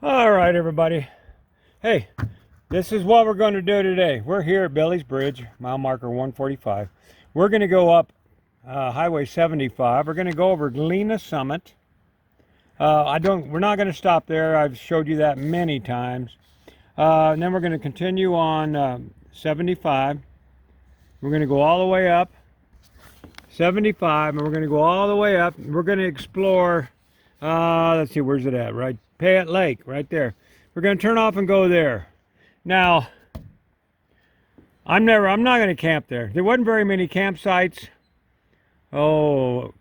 All right, everybody. Hey, this is what we're going to do today. We're here at Billy's Bridge, mile marker 145. We're going to go up Highway 75. We're going to go over Galena Summit. We're not going to stop there. I've showed you that many times. And then we're going to continue on 75. We're going to go all the way up 75, and we're going to go all the way up. We're going to explore. Let's see, where's it at? Right, Pettit Lake, right there. We're going to turn off and go there. Now, I'm not going to camp there. There wasn't very many campsites. Oh,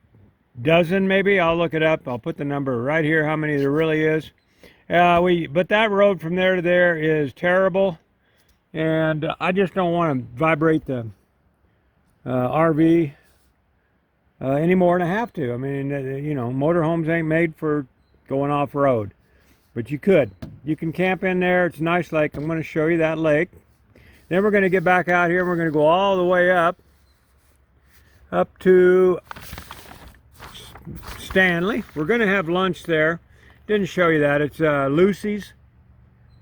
dozen maybe. I'll look it up. I'll put the number right here, how many there really is. But that road from there to there is terrible, and I just don't want to vibrate the RV any more than I have to. I mean, you know, motorhomes ain't made for going off-road, but you can camp in there. It's a nice lake. I'm going to show you that lake. Then we're going to get back out here, and we're going to go all the way up to Stanley. We're going to have lunch there. Didn't show you that. It's Lucy's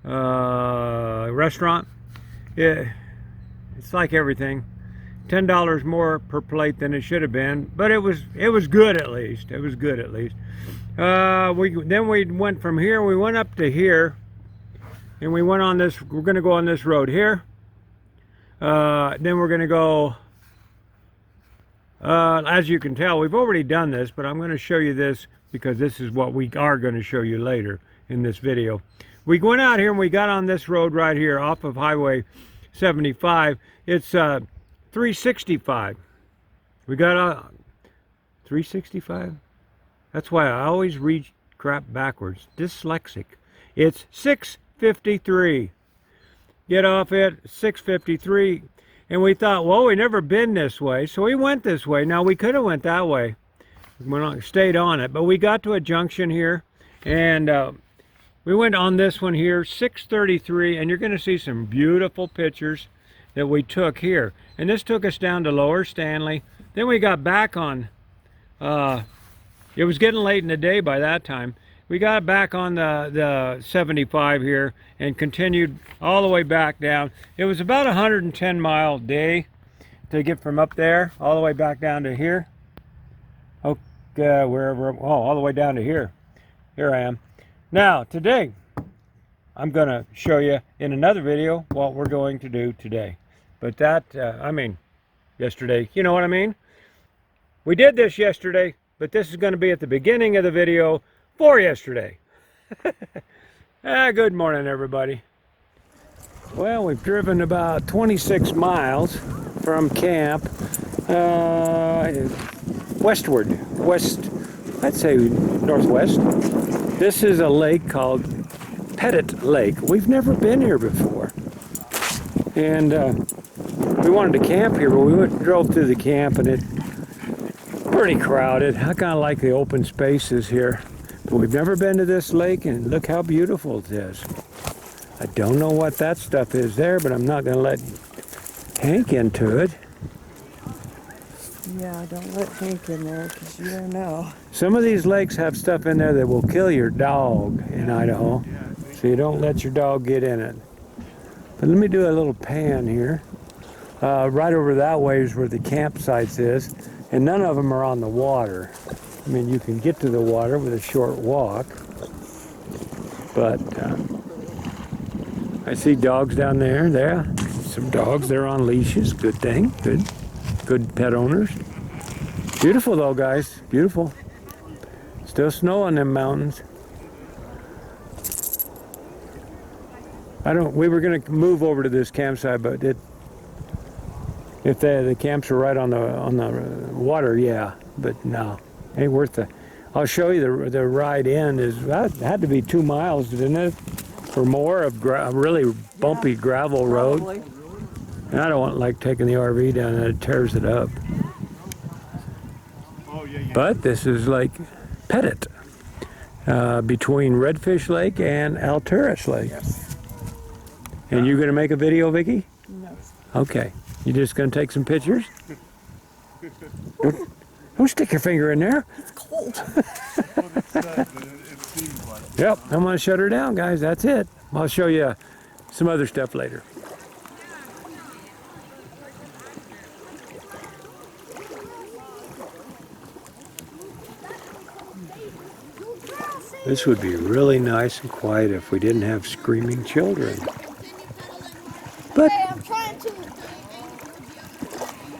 restaurant. Yeah, it's like everything. $10 more per plate than it should have been, but it was good at least. It was good at least. Then we went from here. We went up to here, and we went on this. We're going to go on this road here. Then we're going to go. As you can tell, we've already done this, but I'm going to show you this because this is what we are going to show you later in this video. We went out here and we got on this road right here off of Highway 75. It's 365. We got 365. That's why I always read crap backwards. Dyslexic. It's 653. Get off at 653. And we thought, well, we never been this way, so we went this way. Now, we could have went that way. We stayed on it, but we got to a junction here, and we went on this one here, 633, and you're going to see some beautiful pictures that we took here. And this took us down to Lower Stanley. Then we got back on, it was getting late in the day by that time. We got back on the 75 here and continued all the way back down. It was about a 110-mile day to get from up there all the way back down to here. Okay, all the way down to here. Here I am. Now, today, I'm going to show you in another video what we're going to do today. But that, yesterday, you know what I mean? We did this yesterday, but this is going to be at the beginning of the video for yesterday. Good morning, everybody. Well, we've driven about 26 miles from camp west, I'd say northwest. This is a lake called Pettit Lake. We've never been here before. And we wanted to camp here, but we drove through the camp and it's pretty crowded. I kind of like the open spaces here. But we've never been to this lake, and look how beautiful it is. I don't know what that stuff is there, but I'm not going to let Hank into it. Yeah, don't let Hank in there because you don't know. Some of these lakes have stuff in there that will kill your dog in Idaho, so you don't let your dog get in it. But let me do a little pan here. Right over that way is where the campsites is, and none of them are on the water. I mean, you can get to the water with a short walk, but I see dogs down there. There, some dogs. They're on leashes. Good thing. Good pet owners. Beautiful though, guys. Beautiful. Still snow on them mountains. We were going to move over to this campsite, but if the camps are right on the water, yeah, but no. Ain't worth it. I'll show you the ride in. That had to be 2 miles, didn't it? Or more of really bumpy gravel road. Probably. And I don't like taking the RV down and it tears it up. But this is Lake Petit, between Redfish Lake and Alturas Lake. Yes. And you're going to make a video, Vickie? No. Okay. You just going to take some pictures? Don't stick your finger in there. It's cold. Yeah, Yep, I'm gonna shut her down, guys. That's it. I'll show you some other stuff later. This would be really nice and quiet if we didn't have screaming children. But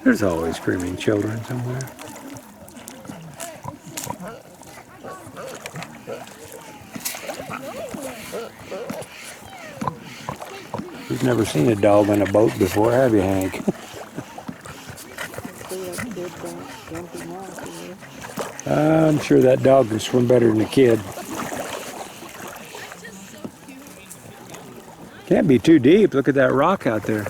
there's always screaming children somewhere. You've never seen a dog on a boat before, have you, Hank? I'm sure that dog can swim better than a kid. Can't be too deep. Look at that rock out there.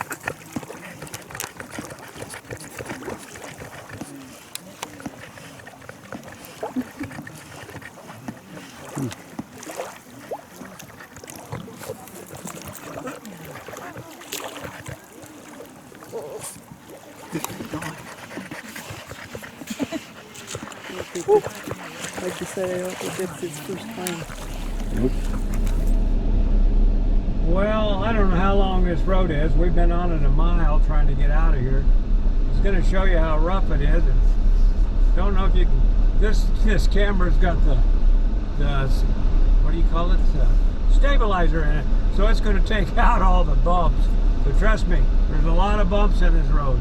Like you said, I don't think it's his first time. Nope. Well, I don't know how long this road is. We've been on it a mile trying to get out of here. I was going to show you how rough it is. Don't know if you can. This camera's got the what do you call it? Stabilizer in it, so it's going to take out all the bumps. But trust me, there's a lot of bumps in this road.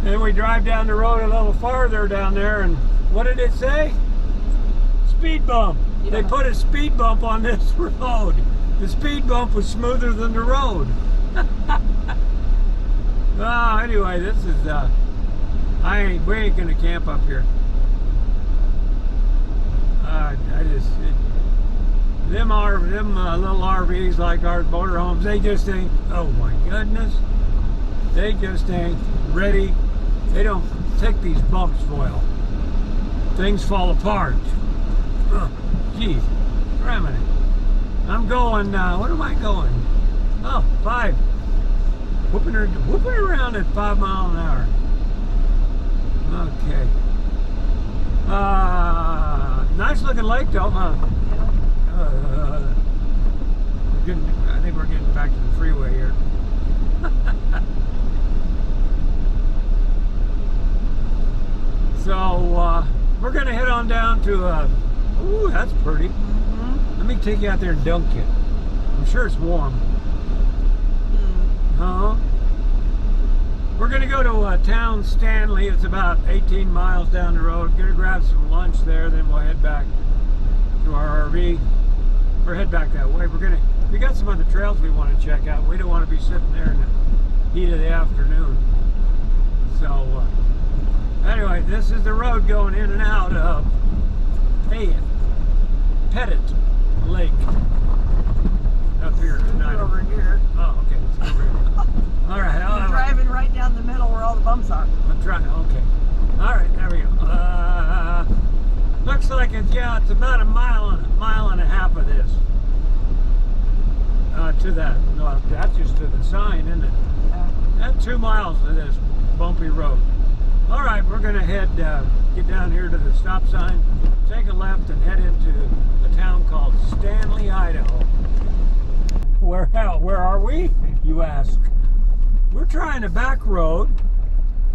And we drive down the road a little farther down there, and what did it say? Speed bump. Yeah. They put a speed bump on this road. The speed bump was smoother than the road. Oh, anyway, this is we ain't gonna camp up here. Them little RVs like our motorhomes, they just ain't. Oh my goodness, they just ain't ready. They don't take these bumps well. Things fall apart. Geez, cramming it. I'm going, what am I going? Oh, 5. Whooping around at 5 miles an hour. Okay. Nice looking lake though, huh? I think we're getting back to the freeway here. So, we're going to head on down to, ooh, that's pretty. Let me take you out there and dunk you. I'm sure it's warm. We're going to go to town Stanley. It's about 18 miles down the road. Going to grab some lunch there, then we'll head back to our RV. Or head back that way. We got some other trails we want to check out. We don't want to be sitting there in the heat of the afternoon. So, anyway, this is the road going in and out of Pettit Lake. Up here tonight. Over here. Oh, okay. Let's go over here. All right. We're driving right down the middle where all the bumps are. I'm trying. Okay. All right. There we go. Looks like it's about a mile and a half of this. To that. No, that's just to the sign, isn't it? Yeah. That's 2 miles to this bumpy road. All right, we're going to head, get down here to the stop sign, take a left, and head into a town called Stanley, Idaho. Where are we, you ask? We're trying a back road.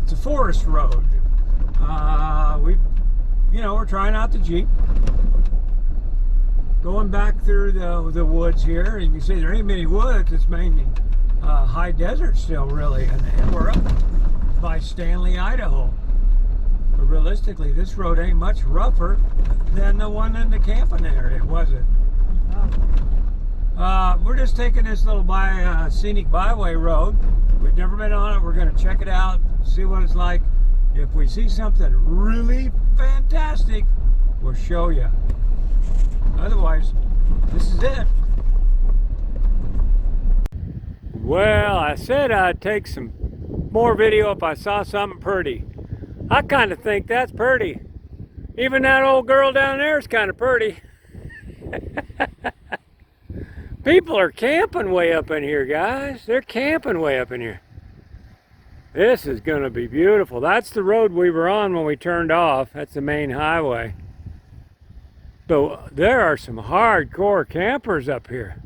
It's a forest road. We're trying out the Jeep. Going back through the woods here, and you can see there ain't many woods. It's mainly high desert still, really, and we're up by Stanley, Idaho. But realistically, this road ain't much rougher than the one in the camping area, was it? We're just taking this little scenic byway road. We've never been on it. We're going to check it out, see what it's like. If we see something really fantastic, we'll show you. Otherwise, this is it. Well, I said I'd take some more video if I saw something pretty. I kind of think that's pretty. Even that old girl down there is kind of pretty. People are camping way up in here, guys. They're camping way up in here. This is going to be beautiful. That's the road we were on when we turned off. That's the main highway. But there are some hardcore campers up here.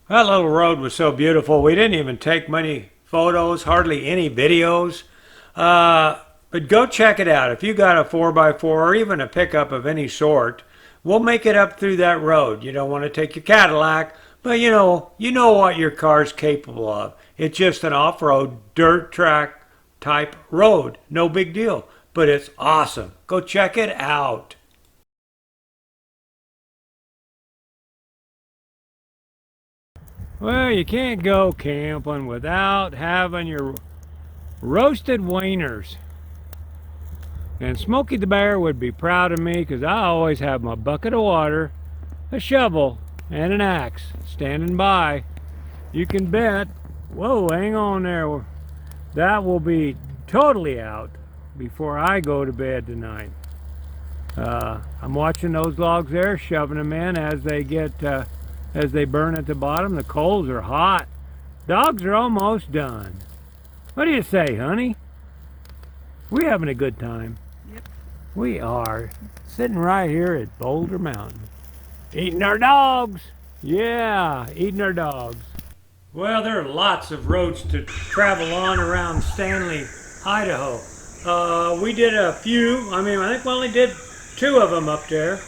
That little road was so beautiful. We didn't even take many photos, hardly any videos. But go check it out. If you got a 4x4 or even a pickup of any sort, we'll make it up through that road. You don't want to take your Cadillac, but you know what your car's capable of. It's just an off-road dirt track type road. No big deal, but it's awesome. Go check it out. Well, you can't go camping without having your roasted wieners. And Smokey the Bear would be proud of me because I always have my bucket of water, a shovel, and an axe standing by. You can bet, whoa, hang on there, that will be totally out before I go to bed tonight. I'm watching those logs there, shoving them in as they burn at the bottom. The coals are hot. Dogs are almost done. What do you say, honey? We having a good time. Yep. We are sitting right here at Boulder Mountain, eating our dogs. Yeah, eating our dogs. Well, there are lots of roads to travel on around Stanley, Idaho. We did a few. I think we only did 2 of them up there.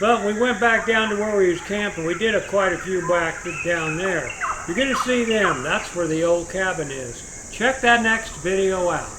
But we went back down to where we was camping. We did quite a few back down there. You're going to see them. That's where the old cabin is. Check that next video out.